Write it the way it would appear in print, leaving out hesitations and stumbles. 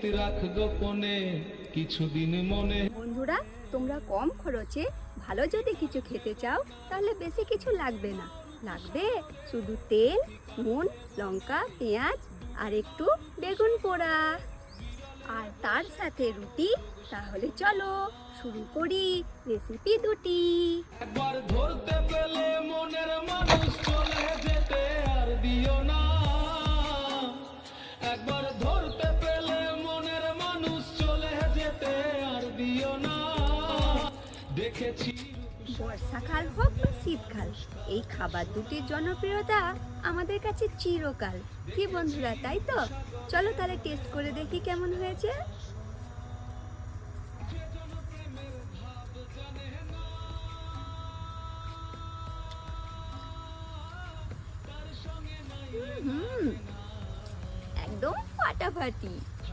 স্মৃতি রাখ গোপনে কিছুদিন মনে। বন্ধুরা, তোমরা কম খরচে ভালো যদি কিছু খেতে চাও তাহলে বেশি কিছু লাগবে না, লাগবে শুধু তেল, নুন, লঙ্কা, পেঁয়াজ আর একটু বেগুন পোড়া আর তার সাথে রুটি। তাহলে চলো শুরু করি রেসিপি দুটি। একবার ধরতে পেলে মনের মানুষ চলে যেতে আর দিও না। একবার ধরতে পেলে মনের মানুষ চলে যেতে আর দিও না। দেখেছি বর্ষাকাল হোক বা শীতকাল, এই খাবার দুটির জনপ্রিয়তা আমাদের কাছে চিরকাল। কি বন্ধুরা, তাই তো? চলো তাহলে টেস্ট করে দেখি কেমন হয়েছে। একদম ফাটাফাটি।